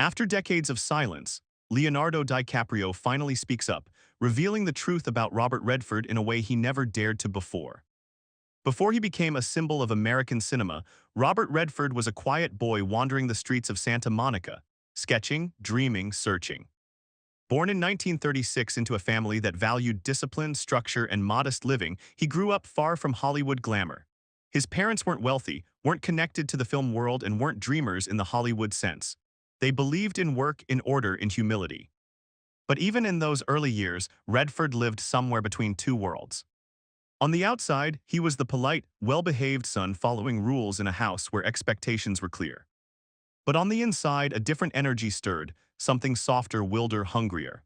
After decades of silence, Leonardo DiCaprio finally speaks up, revealing the truth about Robert Redford in a way he never dared to before. Before he became a symbol of American cinema, Robert Redford was a quiet boy wandering the streets of Santa Monica, sketching, dreaming, searching. Born in 1936 into a family that valued discipline, structure, and modest living, he grew up far from Hollywood glamour. His parents weren't wealthy, weren't connected to the film world, and weren't dreamers in the Hollywood sense. They believed in work, in order, in humility. But even in those early years, Redford lived somewhere between two worlds. On the outside, he was the polite, well-behaved son following rules in a house where expectations were clear. But on the inside, a different energy stirred, something softer, wilder, hungrier.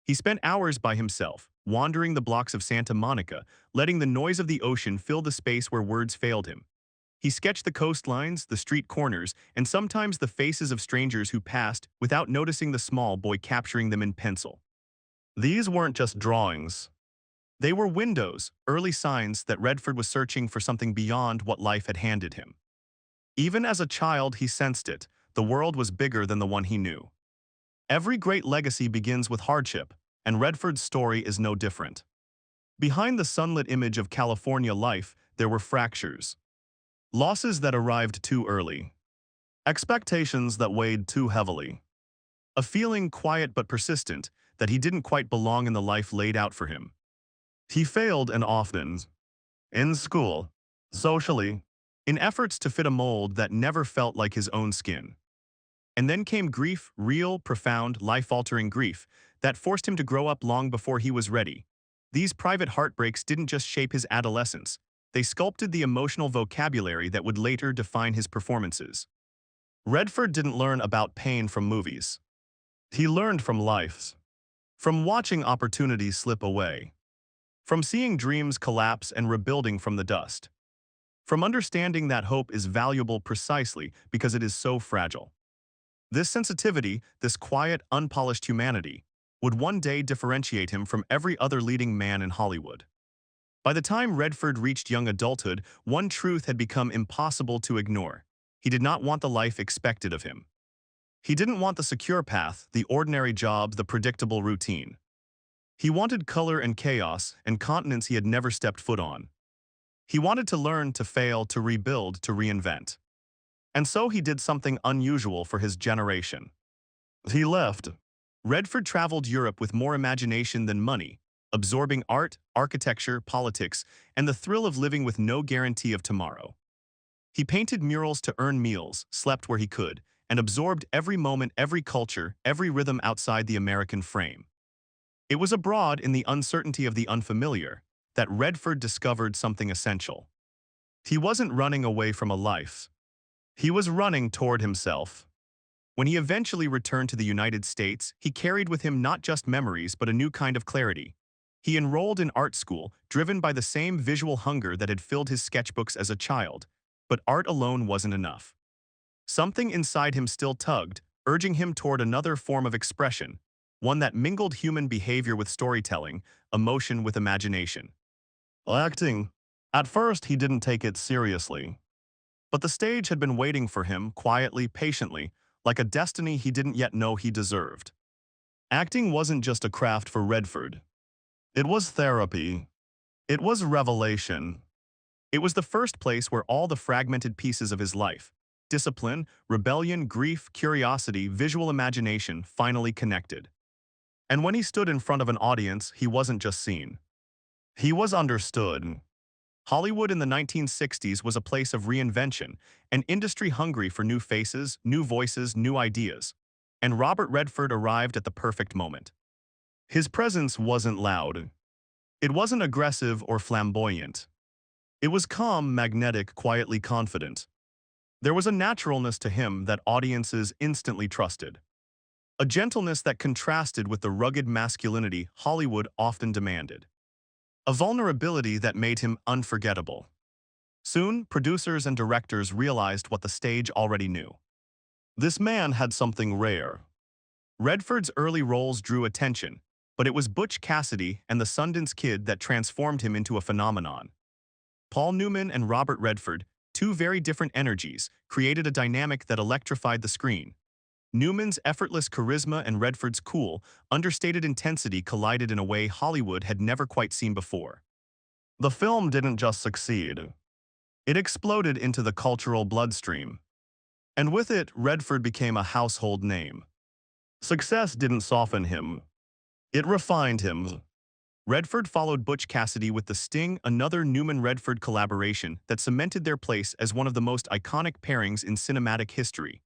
He spent hours by himself, wandering the blocks of Santa Monica, letting the noise of the ocean fill the space where words failed him. He sketched the coastlines, the street corners, and sometimes the faces of strangers who passed without noticing the small boy capturing them in pencil. These weren't just drawings. They were windows, early signs that Redford was searching for something beyond what life had handed him. Even as a child, he sensed it. The world was bigger than the one he knew. Every great legacy begins with hardship, and Redford's story is no different. Behind the sunlit image of California life, there were fractures. Losses that arrived too early. Expectations that weighed too heavily. A feeling quiet but persistent that he didn't quite belong in the life laid out for him. He failed, and often. In school, socially, in efforts to fit a mold that never felt like his own skin. And then came grief, real, profound, life-altering grief, that forced him to grow up long before he was ready. These private heartbreaks didn't just shape his adolescence, they sculpted the emotional vocabulary that would later define his performances. Redford didn't learn about pain from movies. He learned from life. From watching opportunities slip away. From seeing dreams collapse and rebuilding from the dust. From understanding that hope is valuable precisely because it is so fragile. This sensitivity, this quiet, unpolished humanity, would one day differentiate him from every other leading man in Hollywood. By the time Redford reached young adulthood, one truth had become impossible to ignore. He did not want the life expected of him. He didn't want the secure path, the ordinary job, the predictable routine. He wanted color and chaos and continents he had never stepped foot on. He wanted to learn, to fail, to rebuild, to reinvent. And so he did something unusual for his generation. He left. Redford traveled Europe with more imagination than money, absorbing art, architecture, politics, and the thrill of living with no guarantee of tomorrow. He painted murals to earn meals, slept where he could, and absorbed every moment, every culture, every rhythm outside the American frame. It was abroad, in the uncertainty of the unfamiliar, that Redford discovered something essential. He wasn't running away from a life. He was running toward himself. When he eventually returned to the United States, he carried with him not just memories but a new kind of clarity. He enrolled in art school, driven by the same visual hunger that had filled his sketchbooks as a child. But art alone wasn't enough. Something inside him still tugged, urging him toward another form of expression, one that mingled human behavior with storytelling, emotion with imagination. Acting. At first, he didn't take it seriously. But the stage had been waiting for him, quietly, patiently, like a destiny he didn't yet know he deserved. Acting wasn't just a craft for Redford. It was therapy. It was revelation. It was the first place where all the fragmented pieces of his life, discipline, rebellion, grief, curiosity, visual imagination, finally connected. And when he stood in front of an audience, he wasn't just seen. He was understood. Hollywood in the 1960s was a place of reinvention, an industry hungry for new faces, new voices, new ideas. And Robert Redford arrived at the perfect moment. His presence wasn't loud. It wasn't aggressive or flamboyant. It was calm, magnetic, quietly confident. There was a naturalness to him that audiences instantly trusted. A gentleness that contrasted with the rugged masculinity Hollywood often demanded. A vulnerability that made him unforgettable. Soon, producers and directors realized what the stage already knew. This man had something rare. Redford's early roles drew attention, but it was Butch Cassidy and the Sundance Kid that transformed him into a phenomenon. Paul Newman and Robert Redford, two very different energies, created a dynamic that electrified the screen. Newman's effortless charisma and Redford's cool, understated intensity collided in a way Hollywood had never quite seen before. The film didn't just succeed. It exploded into the cultural bloodstream. And with it, Redford became a household name. Success didn't soften him. It refined him. Redford followed Butch Cassidy with The Sting, another Newman-Redford collaboration that cemented their place as one of the most iconic pairings in cinematic history.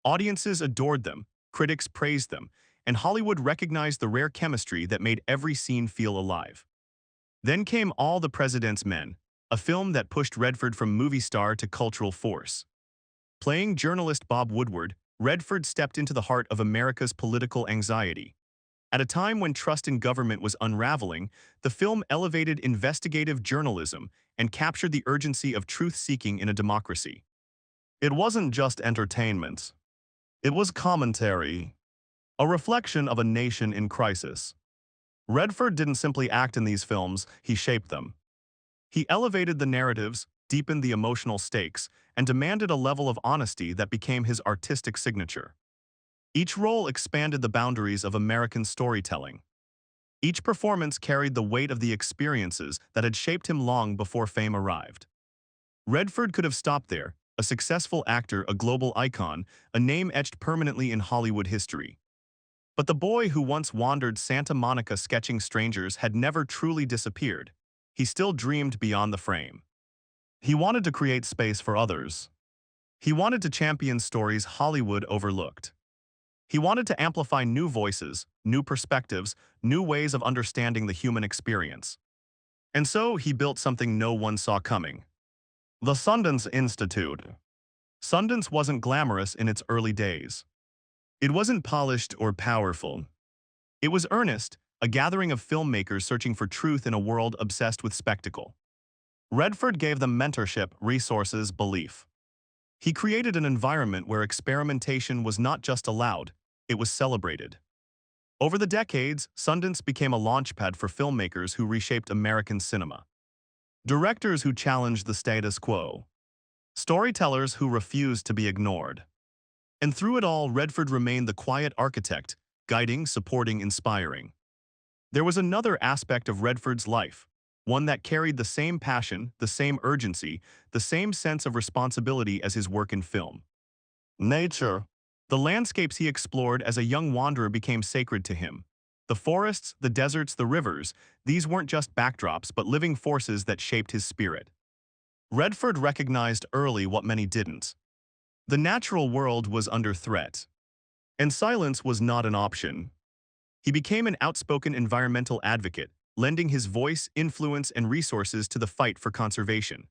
Audiences adored them, critics praised them, and Hollywood recognized the rare chemistry that made every scene feel alive. Then came All the President's Men, a film that pushed Redford from movie star to cultural force. Playing journalist Bob Woodward, Redford stepped into the heart of America's political anxiety. At a time when trust in government was unraveling, the film elevated investigative journalism and captured the urgency of truth-seeking in a democracy. It wasn't just entertainment. It was commentary, a reflection of a nation in crisis. Redford didn't simply act in these films, he shaped them. He elevated the narratives, deepened the emotional stakes, and demanded a level of honesty that became his artistic signature. Each role expanded the boundaries of American storytelling. Each performance carried the weight of the experiences that had shaped him long before fame arrived. Redford could have stopped there, a successful actor, a global icon, a name etched permanently in Hollywood history. But the boy who once wandered Santa Monica sketching strangers had never truly disappeared. He still dreamed beyond the frame. He wanted to create space for others. He wanted to champion stories Hollywood overlooked. He wanted to amplify new voices, new perspectives, new ways of understanding the human experience. And so he built something no one saw coming. The Sundance Institute. Sundance wasn't glamorous in its early days. It wasn't polished or powerful. It was earnest, a gathering of filmmakers searching for truth in a world obsessed with spectacle. Redford gave them mentorship, resources, belief. He created an environment where experimentation was not just allowed, it was celebrated. Over the decades, Sundance became a launchpad for filmmakers who reshaped American cinema. Directors who challenged the status quo. Storytellers who refused to be ignored. And through it all, Redford remained the quiet architect, guiding, supporting, inspiring. There was another aspect of Redford's life, one that carried the same passion, the same urgency, the same sense of responsibility as his work in film. Nature. The landscapes he explored as a young wanderer became sacred to him. The forests, the deserts, the rivers, these weren't just backdrops but living forces that shaped his spirit. Redford recognized early what many didn't. The natural world was under threat. And silence was not an option. He became an outspoken environmental advocate, lending his voice, influence, and resources to the fight for conservation.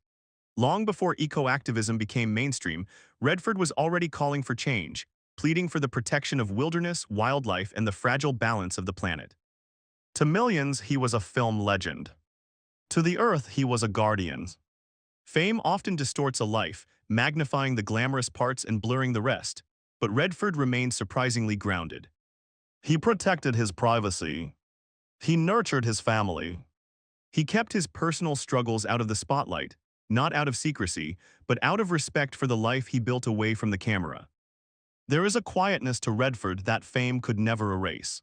Long before eco-activism became mainstream, Redford was already calling for change, pleading for the protection of wilderness, wildlife, and the fragile balance of the planet. To millions, he was a film legend. To the earth, he was a guardian. Fame often distorts a life, magnifying the glamorous parts and blurring the rest, but Redford remained surprisingly grounded. He protected his privacy. He nurtured his family. He kept his personal struggles out of the spotlight, not out of secrecy, but out of respect for the life he built away from the camera. There is a quietness to Redford that fame could never erase.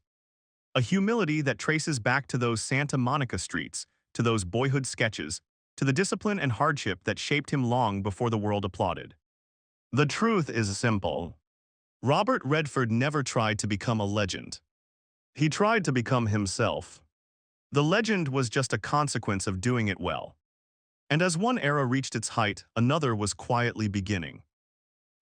A humility that traces back to those Santa Monica streets, to those boyhood sketches, to the discipline and hardship that shaped him long before the world applauded. The truth is simple. Robert Redford never tried to become a legend. He tried to become himself. The legend was just a consequence of doing it well. And as one era reached its height, another was quietly beginning.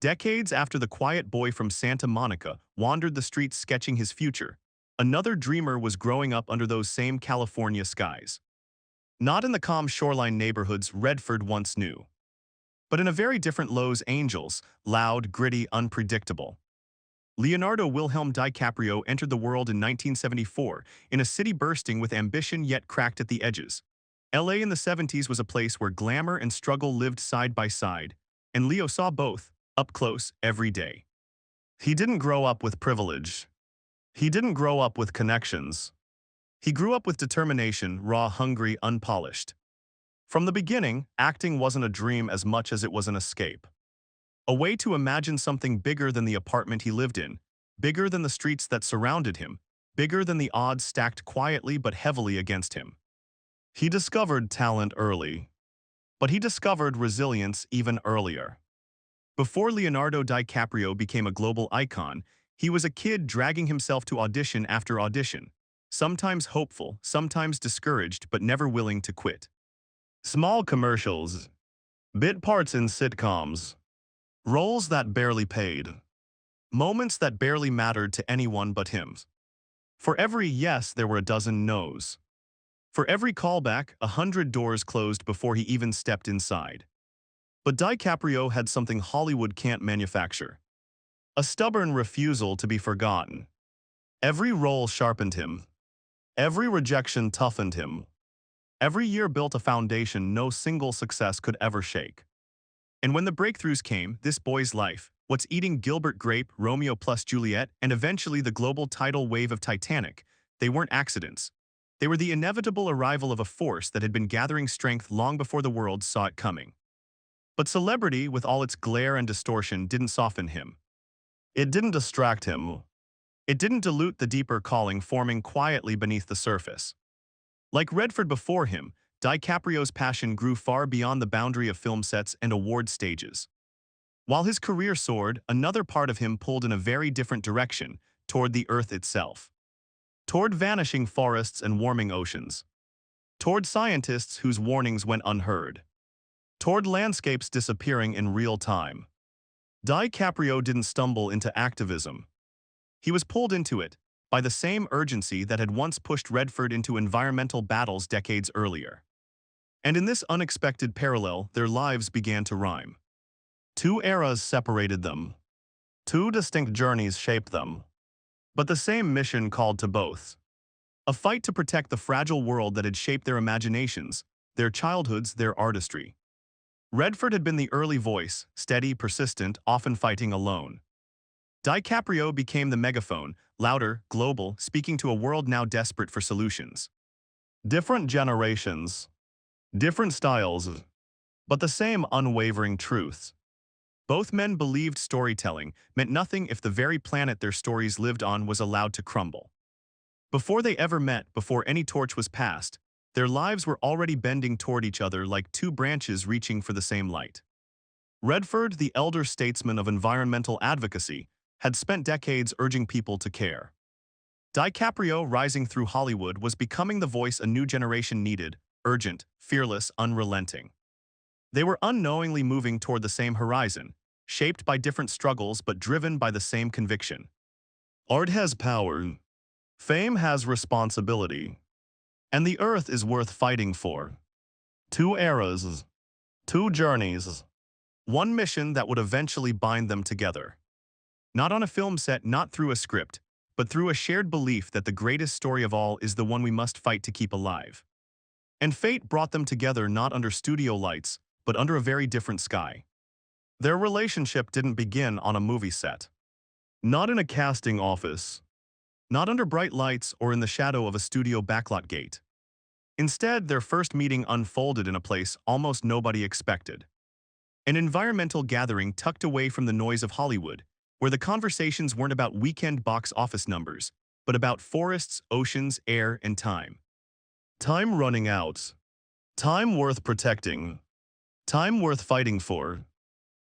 Decades after the quiet boy from Santa Monica wandered the streets sketching his future, another dreamer was growing up under those same California skies. Not in the calm shoreline neighborhoods Redford once knew, but in a very different Los Angeles, loud, gritty, unpredictable. Leonardo Wilhelm DiCaprio entered the world in 1974, in a city bursting with ambition yet cracked at the edges. LA in the 70s was a place where glamour and struggle lived side by side, and Leo saw both, up close, every day. He didn't grow up with privilege. He didn't grow up with connections. He grew up with determination, raw, hungry, unpolished. From the beginning, acting wasn't a dream as much as it was an escape. A way to imagine something bigger than the apartment he lived in, bigger than the streets that surrounded him, bigger than the odds stacked quietly but heavily against him. He discovered talent early, but he discovered resilience even earlier. Before Leonardo DiCaprio became a global icon, he was a kid dragging himself to audition after audition, sometimes hopeful, sometimes discouraged, but never willing to quit. Small commercials, bit parts in sitcoms, roles that barely paid, moments that barely mattered to anyone but him. For every yes, there were a dozen no's. For every callback, 100 doors closed before he even stepped inside. But DiCaprio had something Hollywood can't manufacture: a stubborn refusal to be forgotten. Every role sharpened him. Every rejection toughened him. Every year built a foundation no single success could ever shake. And when the breakthroughs came, this boy's life, What's Eating Gilbert Grape, Romeo plus Juliet, and eventually the global tidal wave of Titanic, they weren't accidents. They were the inevitable arrival of a force that had been gathering strength long before the world saw it coming. But celebrity, with all its glare and distortion, didn't soften him. It didn't distract him. It didn't dilute the deeper calling forming quietly beneath the surface. Like Redford before him, DiCaprio's passion grew far beyond the boundary of film sets and award stages. While his career soared, another part of him pulled in a very different direction, toward the Earth itself. Toward vanishing forests and warming oceans. Toward scientists whose warnings went unheard. Toward landscapes disappearing in real time. DiCaprio didn't stumble into activism. He was pulled into it by the same urgency that had once pushed Redford into environmental battles decades earlier. And in this unexpected parallel, their lives began to rhyme. Two eras separated them. Two distinct journeys shaped them. But the same mission called to both. A fight to protect the fragile world that had shaped their imaginations, their childhoods, their artistry. Redford had been the early voice, steady, persistent, often fighting alone. DiCaprio became the megaphone, louder, global, speaking to a world now desperate for solutions. Different generations, different styles, but the same unwavering truths. Both men believed storytelling meant nothing if the very planet their stories lived on was allowed to crumble. Before they ever met, before any torch was passed, their lives were already bending toward each other like two branches reaching for the same light. Redford, the elder statesman of environmental advocacy, had spent decades urging people to care. DiCaprio, rising through Hollywood, was becoming the voice a new generation needed, urgent, fearless, unrelenting. They were unknowingly moving toward the same horizon, shaped by different struggles but driven by the same conviction. Art has power. Fame has responsibility. And the Earth is worth fighting for. Two eras. Two journeys. One mission that would eventually bind them together. Not on a film set, not through a script, but through a shared belief that the greatest story of all is the one we must fight to keep alive. And fate brought them together not under studio lights, but under a very different sky. Their relationship didn't begin on a movie set. Not in a casting office. Not under bright lights or in the shadow of a studio backlot gate. Instead, their first meeting unfolded in a place almost nobody expected. An environmental gathering tucked away from the noise of Hollywood, where the conversations weren't about weekend box office numbers, but about forests, oceans, air, and time. Time running out. Time worth protecting. Time worth fighting for.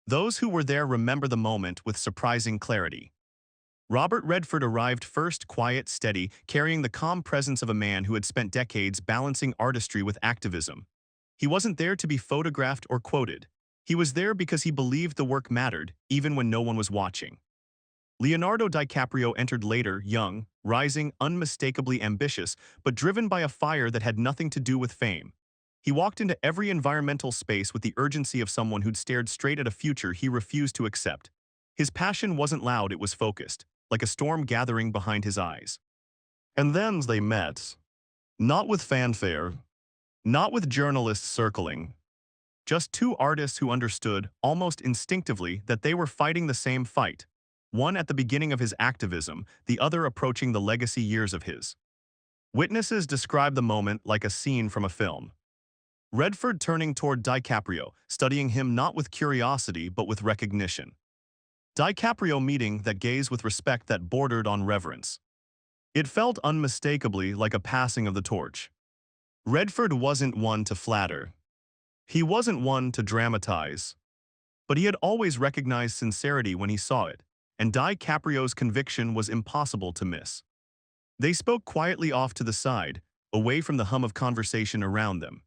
Those who were there remember the moment with surprising clarity. Robert Redford arrived first, quiet, steady, carrying the calm presence of a man who had spent decades balancing artistry with activism. He wasn't there to be photographed or quoted. He was there because he believed the work mattered, even when no one was watching. Leonardo DiCaprio entered later, young, rising, unmistakably ambitious, but driven by a fire that had nothing to do with fame. He walked into every environmental space with the urgency of someone who'd stared straight at a future he refused to accept. His passion wasn't loud, it was focused, like a storm gathering behind his eyes. And then they met. Not with fanfare. Not with journalists circling. Just two artists who understood, almost instinctively, that they were fighting the same fight. One at the beginning of his activism, the other approaching the legacy years of his. Witnesses describe the moment like a scene from a film. Redford turning toward DiCaprio, studying him not with curiosity but with recognition. DiCaprio meeting that gazed with respect that bordered on reverence. It felt unmistakably like a passing of the torch. Redford wasn't one to flatter. He wasn't one to dramatize. But he had always recognized sincerity when he saw it, and DiCaprio's conviction was impossible to miss. They spoke quietly off to the side, away from the hum of conversation around them.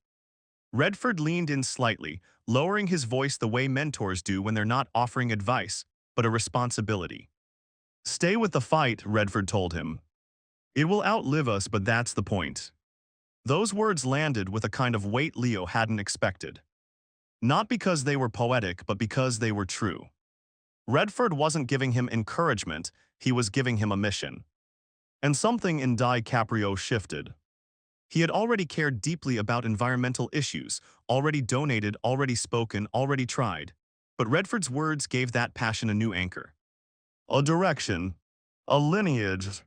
Redford leaned in slightly, lowering his voice the way mentors do when they're not offering advice, but a responsibility. "Stay with the fight," Redford told him. "It will outlive us, but that's the point." Those words landed with a kind of weight Leo hadn't expected. Not because they were poetic, but because they were true. Redford wasn't giving him encouragement, he was giving him a mission. And something in DiCaprio shifted. He had already cared deeply about environmental issues, already donated, already spoken, already tried. But Redford's words gave that passion a new anchor. A direction. A lineage.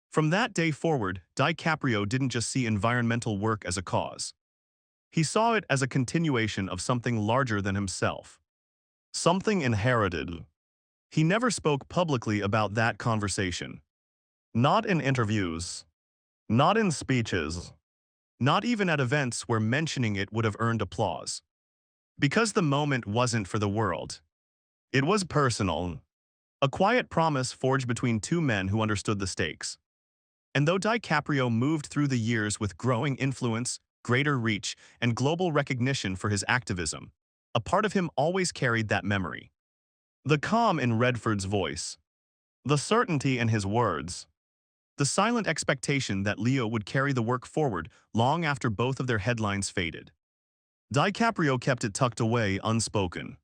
From that day forward, DiCaprio didn't just see environmental work as a cause. He saw it as a continuation of something larger than himself. Something inherited. He never spoke publicly about that conversation. Not in interviews. Not in speeches. Not even at events where mentioning it would have earned applause. Because the moment wasn't for the world. It was personal. A quiet promise forged between two men who understood the stakes. And though DiCaprio moved through the years with growing influence, greater reach, and global recognition for his activism, a part of him always carried that memory. The calm in Redford's voice. The certainty in his words. The silent expectation that Leo would carry the work forward long after both of their headlines faded. DiCaprio kept it tucked away, unspoken.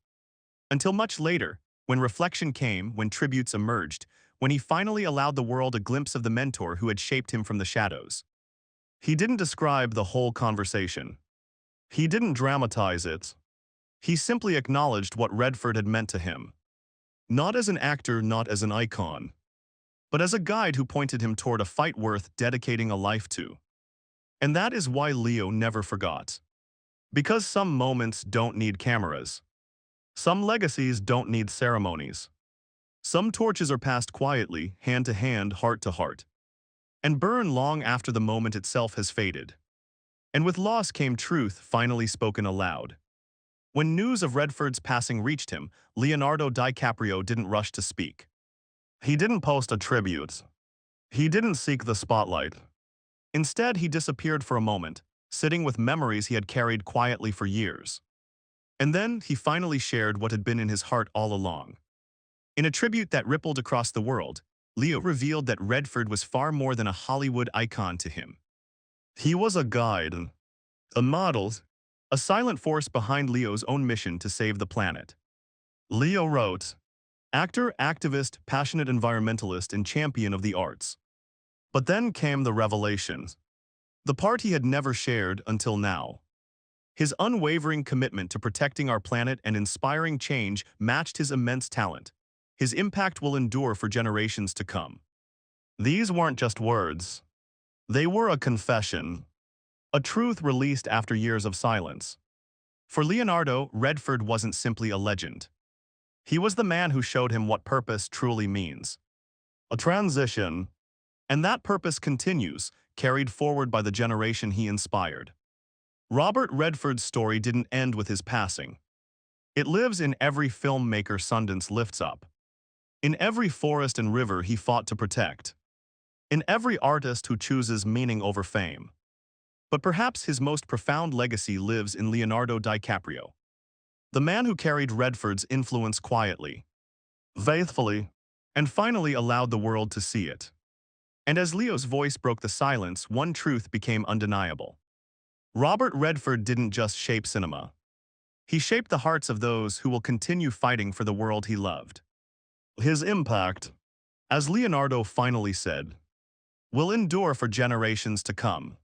Until much later, when reflection came, when tributes emerged, when he finally allowed the world a glimpse of the mentor who had shaped him from the shadows. He didn't describe the whole conversation. He didn't dramatize it. He simply acknowledged what Redford had meant to him. Not as an actor, not as an icon, but as a guide who pointed him toward a fight worth dedicating a life to. And that is why Leo never forgot. Because some moments don't need cameras. Some legacies don't need ceremonies. Some torches are passed quietly, hand to hand, heart to heart, and burn long after the moment itself has faded. And with loss came truth finally spoken aloud. When news of Redford's passing reached him, Leonardo DiCaprio didn't rush to speak. He didn't post a tribute. He didn't seek the spotlight. Instead, he disappeared for a moment, sitting with memories he had carried quietly for years. And then he finally shared what had been in his heart all along. In a tribute that rippled across the world, Leo revealed that Redford was far more than a Hollywood icon to him. He was a guide, a model, a silent force behind Leo's own mission to save the planet. Leo wrote, actor, activist, passionate environmentalist, and champion of the arts. But then came the revelation. The part he had never shared until now. His unwavering commitment to protecting our planet and inspiring change matched his immense talent. His impact will endure for generations to come. These weren't just words. They were a confession. A truth released after years of silence. For Leonardo, Redford wasn't simply a legend. He was the man who showed him what purpose truly means. A transition. And that purpose continues, carried forward by the generation he inspired. Robert Redford's story didn't end with his passing. It lives in every filmmaker Sundance lifts up. In every forest and river he fought to protect. In every artist who chooses meaning over fame. But perhaps his most profound legacy lives in Leonardo DiCaprio. The man who carried Redford's influence quietly, faithfully, and finally allowed the world to see it. And as Leo's voice broke the silence, one truth became undeniable. Robert Redford didn't just shape cinema. He shaped the hearts of those who will continue fighting for the world he loved. His impact, as Leonardo finally said, will endure for generations to come.